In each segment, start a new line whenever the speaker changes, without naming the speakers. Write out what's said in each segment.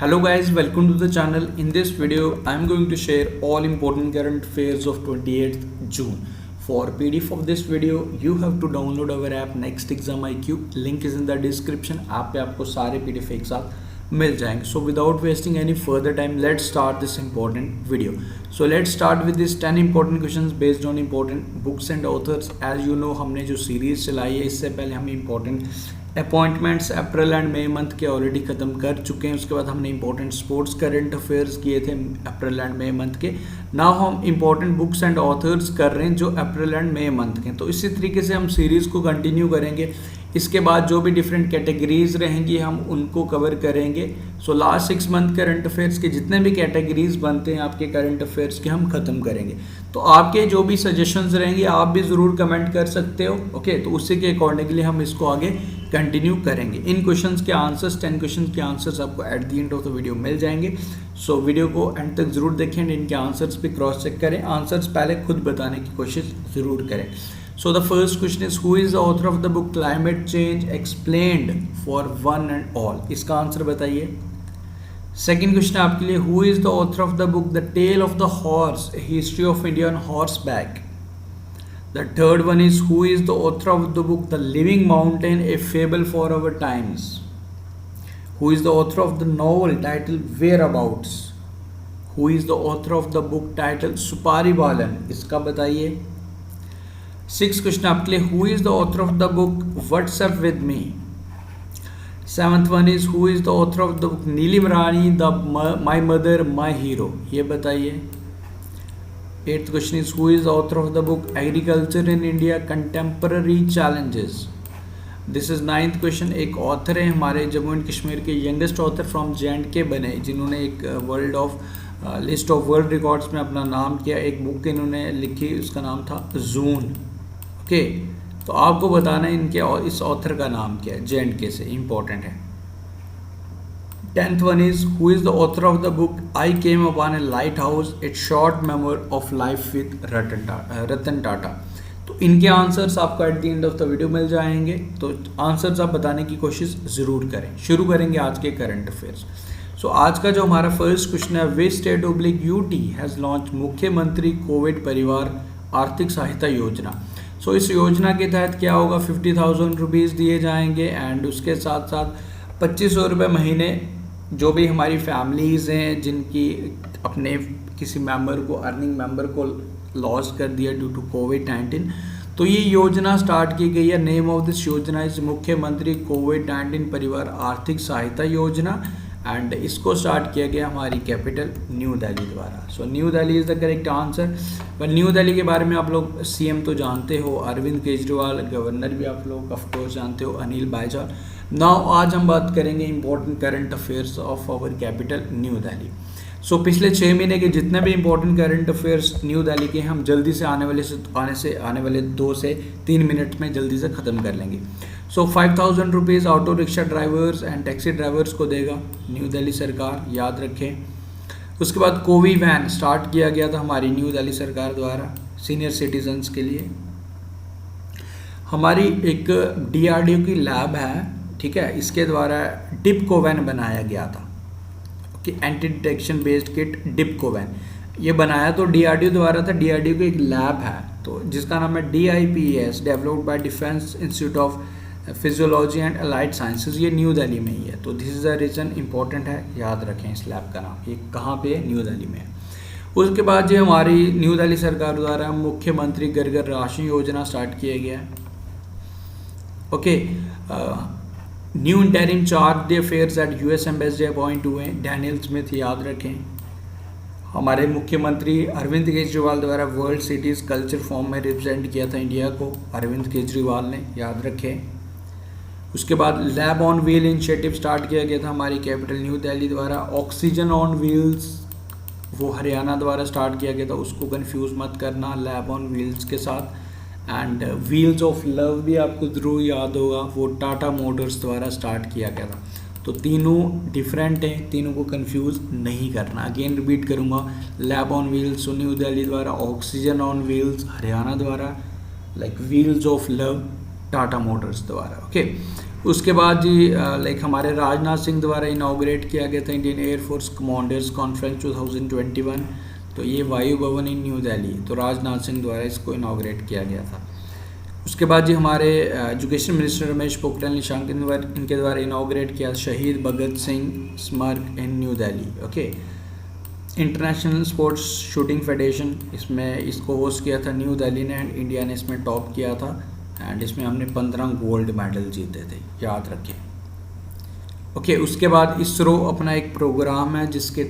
Hello guys, welcome to the channel. In this video, I am going to share all important current affairs of 28th June. For PDF of this video, you have to download our app Next Exam IQ. Link is in the description. App पे आपको सारे PDF एक साथ मिल जाएंगे. So without wasting any further time, let's start this important video. So let's start with this 10 important questions based on important books and authors. As you know, हमने जो series चलाई है इससे पहले हम important appointments April and May month के already ख़त्म कर चुके हैं. उसके बाद हमने इंपॉर्टेंट स्पोर्ट्स करंट अफेयर्स किए थे अप्रैल एंड मई मंथ के. नाउ हम इंपॉर्टेंट बुक्स एंड ऑथर्स कर रहे हैं जो अप्रैल एंड मई मंथ के. तो इसी तरीके से हम सीरीज़ को कंटिन्यू करेंगे. इसके बाद जो भी डिफरेंट कैटेगरीज रहेंगी हम उनको कवर करेंगे. So last 6 month current affairs के जितने भी कैटेगरीज बनते हैं आपके करंट अफेयर्स के हम ख़त्म करेंगे. तो आपके जो भी सजेशंस रहेंगे आप भी ज़रूर कमेंट कर सकते हो. ओके, तो उसी के अकॉर्डिंगली हम इसको आगे कंटिन्यू करेंगे. इन क्वेश्चंस के आंसर्स 10 क्वेश्चंस के आंसर्स आपको at the end of the video मिल जाएंगे. सो वीडियो को एंड तक ज़रूर देखें, इनके आंसर्स पे क्रॉस चेक करें. आंसर्स पहले खुद बताने की कोशिश ज़रूर करें. So the first question is, who is the author of the book Climate Change Explained for One and All? इसका आंसर बताइए. सेकेंड क्वेश्चन आपके लिए, who is the author of the book The Tale of the Horse, A History of India on Horseback? The third one is, who is the author of the book The Living Mountain, A Fable for Our Times? Who is the author of the novel titled Whereabouts? Who is the author of the book titled Supari Balan? इसका बताइए. Six question आपके लिए, who is the author of the book what's up with me? Seventh one is, who is the author of the book Neelam Rani the my mother my hero? ये बताइए. Eighth question is, who is the author of the book agriculture in India contemporary challenges? This is ninth question. एक author है हमारे Jammu and Kashmir के youngest author from JNK बने, जिन्होंने एक world of list of world records में अपना नाम किया. एक बुक इन्होंने लिखी, उसका नाम था जून. ओके, तो आपको बताना है इनके इस ऑथर का नाम क्या है. JNK से इंपॉर्टेंट है. Tenth one is, who is the author of the book I came upon a lighthouse, it short memoir of life with Ratan Tata? तो इनके आंसर्स आपको at the end of the video मिल जाएंगे. तो answers आप बताने की कोशिश ज़रूर करें. शुरू करेंगे आज के करंट अफेयर्स. सो आज का जो हमारा फर्स्ट क्वेश्चन है, which state oblique UT has launch मुख्यमंत्री कोविड परिवार आर्थिक सहायता योजना? सो इस योजना के तहत क्या होगा, 50,000 रुपीज़ दिए जाएंगे एंड उसके साथ साथ 2500 रुपये महीने जो भी हमारी फैमिलीज़ हैं जिनकी अपने किसी मेंबर को अर्निंग मेंबर को लॉस कर दिया ड्यू टू कोविड-19, तो ये योजना स्टार्ट की गई है. नेम ऑफ दिस योजना इज मुख्यमंत्री कोविड-19 परिवार आर्थिक सहायता योजना एंड इसको स्टार्ट किया गया हमारी कैपिटल न्यू दिल्ली द्वारा. So new Delhi is the correct answer. पर न्यू दिल्ली के बारे में आप लोग CM तो जानते हो, अरविंद केजरीवाल. गवर्नर भी आप लोग ऑफकोर्स जानते हो, अनिल बाईजाल. नाउ आज हम बात करेंगे important current affairs of our capital New Delhi. So पिछले 6 महीने के जितने भी important current affairs New Delhi के हम जल्दी से आने वाले 2 से 3 मिनट में जल्दी से ख़त्म कर लेंगे. सो 5,000 rupees auto rickshaw drivers and taxi drivers को देगा न्यू दिल्ली सरकार, याद रखें. उसके बाद कोवी वैन स्टार्ट किया गया था हमारी न्यू दिल्ली सरकार द्वारा सीनियर सिटीजन्स के लिए. हमारी एक DRDO की लैब है, ठीक है, इसके द्वारा डिप्को वैन बनाया गया था कि anti detection based kit Dipcovan. ये बनाया तो DRDO द्वारा था. DRDO की एक लैब है तो जिसका नाम है DIPES, developed by Defence Institute of Physiology and Allied Sciences. ये न्यू दिल्ली में ही है. तो this is the reason important है, याद रखें इस लैब का नाम. ये कहाँ पे है? न्यू दिल्ली में है. उसके बाद जो हमारी न्यू दिल्ली सरकार द्वारा मुख्यमंत्री घर घर राशन योजना स्टार्ट किया गया है. Okay, new interim charge the affairs at US embassy appoint हुए डैनियल स्मिथ, याद रखें. हमारे मुख्यमंत्री अरविंद केजरीवाल द्वारा वर्ल्ड सिटीज़ कल्चर फॉर्म में रिप्रेजेंट किया था इंडिया को अरविंद केजरीवाल ने, याद रखें. उसके बाद lab on wheel initiative start किया गया था हमारी कैपिटल न्यू दिल्ली द्वारा. ऑक्सीजन ऑन व्हील्स वो हरियाणा द्वारा स्टार्ट किया गया था, उसको कंफ्यूज मत करना लैब ऑन व्हील्स के साथ. एंड व्हील्स ऑफ लव भी आपको ज़रूर याद होगा, वो टाटा मोटर्स द्वारा स्टार्ट किया गया था. तो तीनों डिफरेंट हैं, तीनों को कंफ्यूज नहीं करना. अगेन रिपीट करूँगा, lab on wheels new Delhi द्वारा, ऑक्सीजन ऑन व्हील्स हरियाणा द्वारा, like wheels of love Tata Motors द्वारा. ओके, उसके बाद जी लाइक हमारे राजनाथ सिंह द्वारा इनाग्रेट किया गया था इंडियन एयरफोर्स कमांडर्स कॉन्फ्रेंस 2021। तो ये वायु भवन इन न्यू दिल्ली, तो राजनाथ सिंह द्वारा इसको इनाग्रेट किया गया था। उसके बाद जी हमारे एजुकेशन मिनिस्टर रमेश पोखरियाल निशंक इनके द्वारा इनाग्रेट किया शहीद भगत सिंह स्मारक in New Delhi. Okay, international sports shooting federation, इसमें इसको होस्ट किया था न्यू दिल्ली ने, एंड इंडिया ने इसमें टॉप किया था, एंड इसमें हमने 15 गोल्ड मेडल जीते थे, याद रखें। ओके, उसके बाद इसरो अपना एक प्रोग्राम है जिसके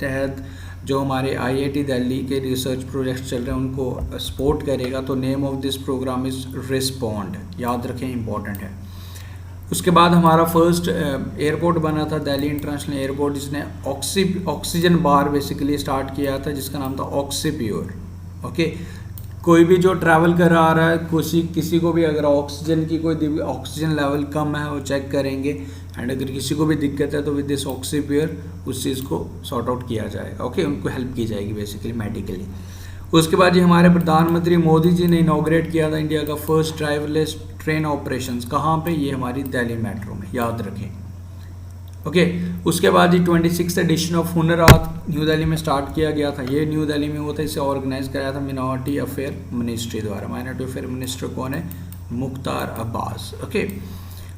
तहत जो हमारे आईआईटी दिल्ली के रिसर्च प्रोजेक्ट चल रहे हैं उनको सपोर्ट करेगा। तो name of this programme is respond, याद रखें, इंपॉर्टेंट है। उसके बाद हमारा फर्स्ट एयरपोर्ट बना था दिल्ली इंटरनेशनल एयरपोर्ट, जिसने ऑक्सीजन बार बेसिकली स्टार्ट किया था, जिसका नाम था ऑक्सीप्योर। ओके, कोई भी जो ट्रैवल कर आ रहा है, किसी को भी अगर ऑक्सीजन की कोई ऑक्सीजन लेवल कम है वो चेक करेंगे, एंड अगर किसी को भी दिक्कत है तो विद दिस ऑक्सीप्योर उस चीज़ को सॉर्ट आउट किया जाएगा। ओके, उनको हेल्प की जाएगी बेसिकली मेडिकली। उसके बाद ये हमारे प्रधानमंत्री मोदी जी ने इनाग्रेट किया था इंडिया का फर्स्ट ड्राइवरलेस ट्रेन ऑपरेशंस, कहाँ पे? ये हमारी दिल्ली मेट्रो में, याद रखें। ओके, उसके बाद ये 26th एडिशन ऑफ हुनर हाथ न्यू दिल्ली में स्टार्ट किया गया था। ये न्यू दिल्ली में हुआ था, इसे ऑर्गेनाइज कराया था मिनॉरिटी अफेयर मिनिस्ट्री द्वारा। माइनॉरिटी अफेयर मिनिस्टर कौन है? मुख्तार अब्बास। ओके,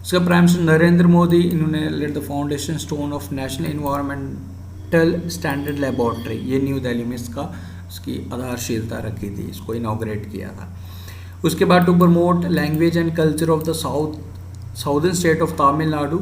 उसका प्राइम मिनिस्टर नरेंद्र मोदी, इन्होंने let the foundation stone of national environmental standard laboratory, ये न्यू दिल्ली में इसकी आधारशिलता रखी थी, इसको इनाग्रेट किया था। उसके बाद to promote language and culture of the southern state of Tamil Nadu,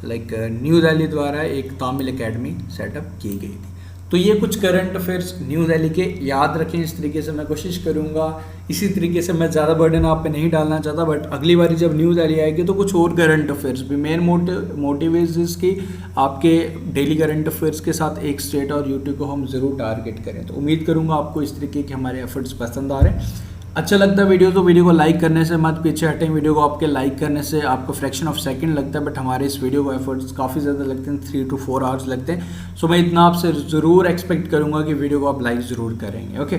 like New Delhi द्वारा एक तमिल एकेडमी सेटअप की गई थी। तो ये कुछ करंट अफेयर्स न्यू दिल्ली के याद रखें। इस तरीके से मैं कोशिश करूँगा, इसी तरीके से मैं ज़्यादा बर्डन आप पे नहीं डालना चाहता, बट अगली बारी जब न्यू दिल्ली आएगी तो कुछ और करंट अफेयर्स भी। मेन मोटिव इज कि आपके डेली करंट अफेयर्स के साथ एक स्टेट और यूटी को हम ज़रूर टारगेट करें। तो उम्मीद करूँगा आपको इस तरीके के हमारे एफर्ट्स पसंद आ रहे हैं। अच्छा लगता है वीडियो तो वीडियो को लाइक करने से मत पीछे हटें। वीडियो को आपके लाइक करने से आपको फ्रैक्शन ऑफ सेकंड लगता है, बट हमारे इस वीडियो को एफर्ट्स काफ़ी ज़्यादा लगते हैं, 3 to 4 आवर्स लगते हैं। सो मैं इतना आपसे ज़रूर एक्सपेक्ट करूंगा कि वीडियो को आप लाइक ज़रूर करेंगे। ओके,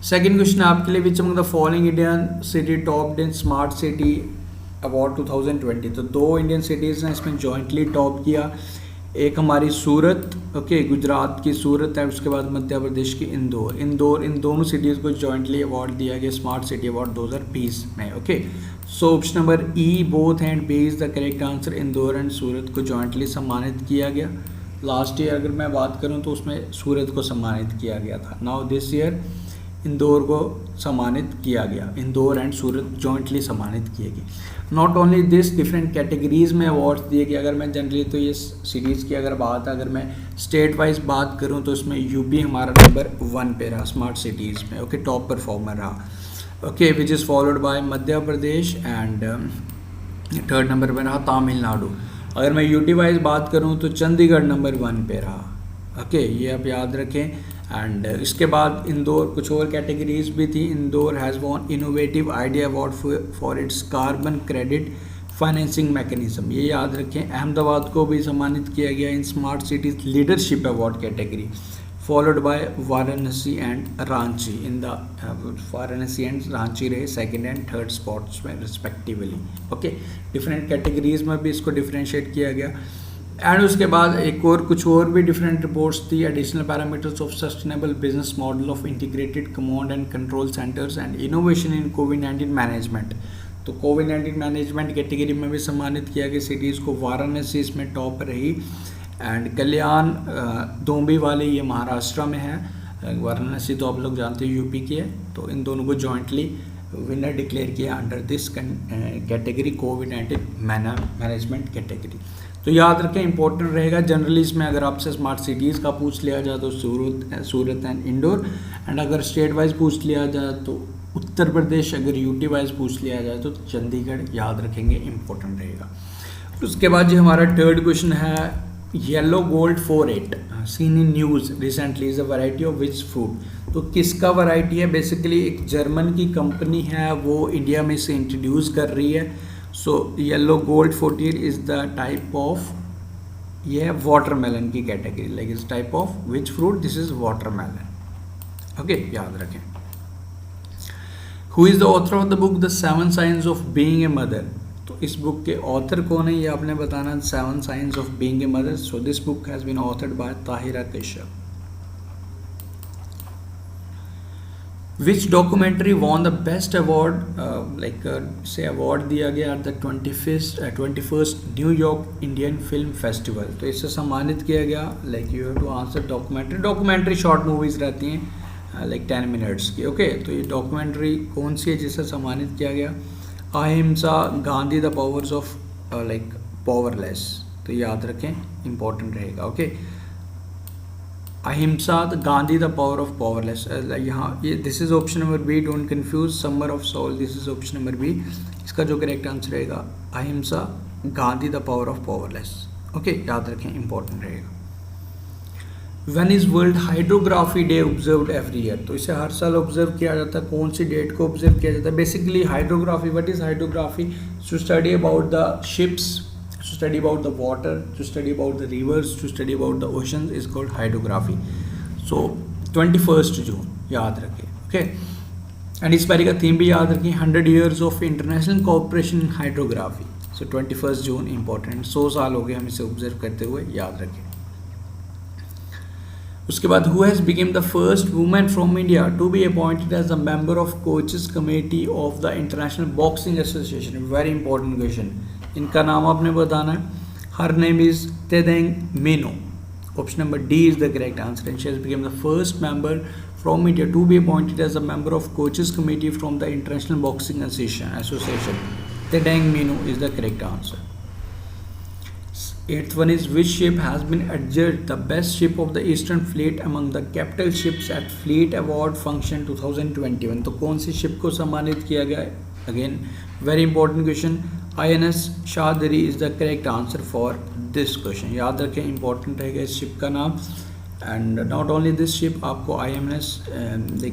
सेकंड क्वेश्चन है आपके लिए, which among the following Indian city topped in smart city award 2020। तो 2 इंडियन सिटीज़ ने इसमें जॉइंटली टॉप किया। एक हमारी सूरत, ओके, गुजरात की सूरत है, उसके बाद मध्य प्रदेश की इंदौर। इन दोनों सिटीज़ को जॉइंटली अवार्ड दिया गया स्मार्ट सिटी अवार्ड 2020 में। Okay, so option number E both and B is the correct answer. Indore and Surat को जॉइंटली सम्मानित किया गया। लास्ट ईयर अगर मैं बात करूं तो उसमें सूरत को सम्मानित किया गया था। नाउ दिस ईयर इंदौर को सम्मानित किया गया। इंदौर एंड सूरत जॉइंटली सम्मानित किए गए। Not only this, different categories में अवार्ड्स दिए गए। अगर मैं जनरली तो ये सीरीज़ की अगर बात, अगर मैं स्टेट वाइज बात करूं तो इसमें यूपी हमारा नंबर 1 पे रहा स्मार्ट सिटीज़ में। ओके, टॉप परफॉर्मर रहा। Okay, which is followed by Madhya Pradesh and third number पे रहा तमिलनाडु। अगर मैं यूटी वाइज बात करूं तो चंडीगढ़ नंबर 1 पे रहा। ओके, ये आप याद रखें। एंड इसके बाद इंदौर, कुछ और कैटेगरीज भी थी। Indore has won innovative idea award for its carbon credit financing mechanism, ये याद रखें। अहमदाबाद को भी सम्मानित किया गया in smart cities leadership award category, followed by Varanasi and Ranchi. In the Varanasi and Ranchi रहे सेकंड एंड थर्ड स्पॉट्स में रिस्पेक्टिवली। ओके, डिफरेंट कैटेगरीज में भी इसको डिफ्रेंशिएट किया गया। एंड उसके बाद एक और कुछ और भी डिफरेंट रिपोर्ट्स थी। Additional parameters of sustainable business model of integrated command and control centres and innovation in covid management. तो कोविड-19 मैनेजमेंट कैटेगरी में भी सम्मानित किया गया सिटीज़ को। वाराणसी इसमें टॉप रही। एंड कल्याण डोंबी वाले, ये महाराष्ट्र में है। वाराणसी तो आप लोग जानते हैं यूपी की है। तो इन दोनों को जॉइंटली विनर डिक्लेयर किया under this category, covid management category. तो याद रखें, इंपॉर्टेंट रहेगा। जनरली इसमें अगर आपसे स्मार्ट सिटीज़ का पूछ लिया जाए तो सूरत एंड इंदौर, एंड अगर स्टेट वाइज पूछ लिया जाए तो उत्तर प्रदेश, अगर यूटी वाइज पूछ लिया जाए तो चंडीगढ़, याद रखेंगे, इंपॉर्टेंट रहेगा। उसके बाद जो हमारा थर्ड क्वेश्चन है, yellow gold 48 seen in news recently is a variety of which fruit. तो किसका वैरायटी है? बेसिकली एक जर्मन की कंपनी है, वो इंडिया में इसे इंट्रोड्यूस कर रही है। So yellow gold 48 is the type of, ये है वाटरमेलन की कैटेगरी, लाइक इस type of which fruit, this is watermelon. Okay, याद रखें। Who is the author of the book the 7 science of being a mother. तो इस book के author कौन है ये आपने बताना, 7 science of being a mother. So this book has been authored by Tahira Kashyap. Which documentary won the best award, award दिया गया at the 21st New York Indian Film Festival। तो इससे सम्मानित किया गया, you have to answer documentary short movies रहती हैं 10 minutes की। ओके, तो ये डॉक्यूमेंट्री कौन सी है जिसे सम्मानित किया गया? Ahimsa Gandhi the Powers of Powerless. तो याद रखें, इंपॉर्टेंट रहेगा। Okay, Ahimsa Gandhi the Power of Powerless. यहाँ ये this is option number B, don't confuse Summer of Soul, this is option number B. इसका जो करेक्ट आंसर रहेगा Ahimsa Gandhi the Power of Powerless. Okay, याद रखें, इंपॉर्टेंट रहेगा। When is World Hydrography Day observed every year? तो इसे हर साल observe किया जाता है। कौन सी डेट को ऑब्जर्व किया जाता है? Basically hydrography, what is hydrography? To study about the ships, to study about the water, to study about the rivers, to study about the oceans is called hydrography. So 21st June याद रखें। Okay, and इस बारी का theme भी याद रखें, 100 years of international cooperation in hydrography। So 21st June important, 100 साल हो गए हम इसे ऑब्जर्व करते हुए, याद रखें। उसके बाद who has become the first woman from India to be appointed as a member of coaches committee of the International Boxing Association? Very important question। इनका नाम आपने बताना है। Her name is Tedeng Meno. Option number D is the correct answer. And she has become the first member from India to be appointed as a member of coaches committee from the international boxing association. Tedeng Meno is the correct answer. 8th one is which ship has been adjudged the best ship of the Eastern Fleet among the capital ships at Fleet Award Function 2021? तो कौन सी ship को सम्मानित किया गया है? Again very important question. INS Sahyadri is the correct answer for this question. याद रखें, important रहेगा इस शिप का नाम। And not only this ship, आपको INS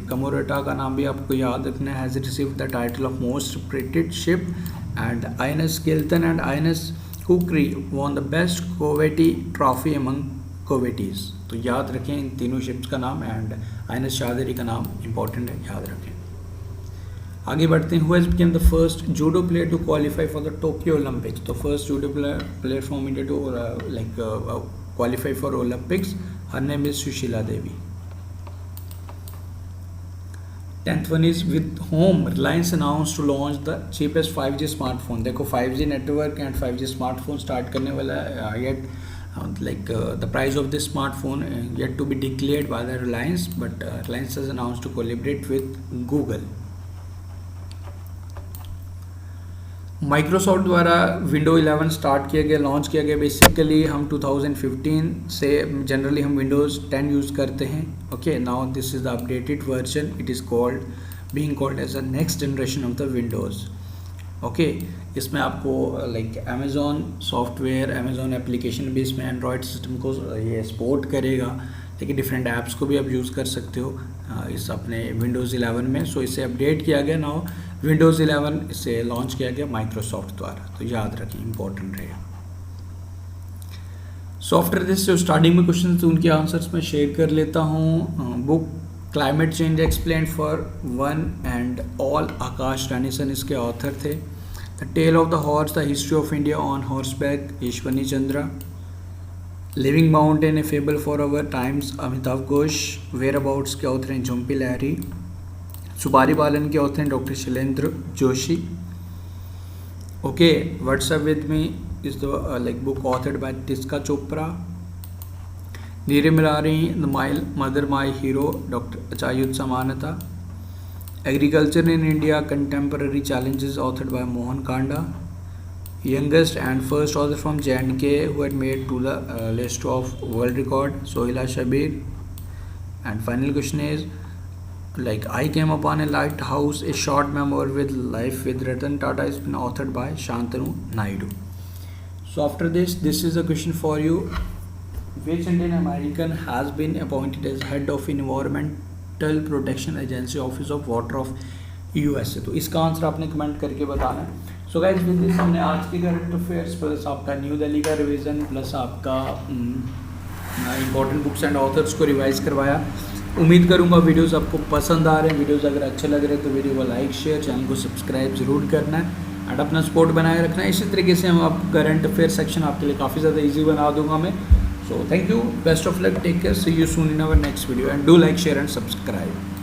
कमोरेटा का नाम भी आपको याद रखना है। Has received the title of most reputed ship. And INS Kiltan and INS Khukri won the best corvette trophy among corvettes. तो याद रखें इन तीनों शिप्स का नाम, एंड INS शाहदरी का नाम इंपॉर्टेंट है, याद रखें। आगे बढ़ते हैं। Who has become the first judo player to qualify for the Tokyo Olympics? तो first judo player from India to qualify for Olympics, her name is Sushila Devi. 10th one is with whom Reliance announced to launch the cheapest 5G smartphone? देखो 5G network and 5G smartphone start करने वाला है। Yet the price of this smartphone yet to be declared by the Reliance, but Reliance has announced to collaborate with Google। Microsoft द्वारा window 11 start किया गया, launch किया गया। Basically हम 2015 से जनरली हम विंडोज़ 10 यूज़ करते हैं। Okay, now this is the updated version. It is called being called as a next generation of the Windows. Okay, इसमें आपको अमेज़ॉन सॉफ्टवेयर, अमेज़ॉन एप्लीकेशन भी इसमें एंड्रॉयड सिस्टम को ये सपोर्ट करेगा, लेकिन डिफरेंट ऐप्स को भी आप यूज़ कर सकते हो इस अपने विंडोज़ 11 में। सो इसे अपडेट किया गया। नाउ विंडोज़ 11 इसे लॉन्च किया गया माइक्रोसॉफ्ट द्वारा। तो याद रखिए, इंपॉर्टेंट रहेगा। सॉफ्टवेयर दिस जो स्टार्टिंग में क्वेश्चन थे उनके आंसर्स मैं शेयर कर लेता हूँ। Book climate change explained for one and all, Akash Ranison इसके ऑथर थे। The tale of the horse, the history of India on horseback, Ishwani Chandra. Living mountain, a fable for our times, Amitabh Ghosh. वेयर अबाउट्स के ऑथर हैं झुम्पी लहरी। सुपारी बालन के ऑथर हैं doctor Shailendra Joshi. Okay, WhatsApp with me is the book authored by Tisca Chopra. नीरे मिलारी, the my mother my hero, doctor Achyuta Samanta. Agriculture in India, contemporary challenges, authored by Mohan Kanda. Youngest and first author from J&K who had made to the list of world record, Sohila Shabir. And final question is I came upon a lighthouse, a short memoir with life with Ratan Tata is been authored by Shantanu Naidu. So after this is a question for you. Which Indian American has been appointed as head of Environmental Protection Agency Office of Water of USA? तो इसका answer आपने comment करके बताना है। So guys, with this हमने आज की current affairs plus आपका न्यू दिल्ली का रिवीजन प्लस आपका इंपॉर्टेंट बुक्स एंड ऑथर्स को रिवाइज करवाया। उम्मीद करूंगा वीडियोस आपको पसंद आ रहे हैं। वीडियोस अगर अच्छे लग रहे हैं तो वीडियो को लाइक शेयर, चैनल को सब्सक्राइब ज़रूर करना है। एंड अपना सपोर्ट बनाए रखना। इसी तरीके से हम आप करंट अफेयर सेक्शन आपके लिए काफ़ी ज़्यादा ईजी बना दूंगा मैं। So thank you, best of luck, take care, see you soon in our next video and do like, share and subscribe.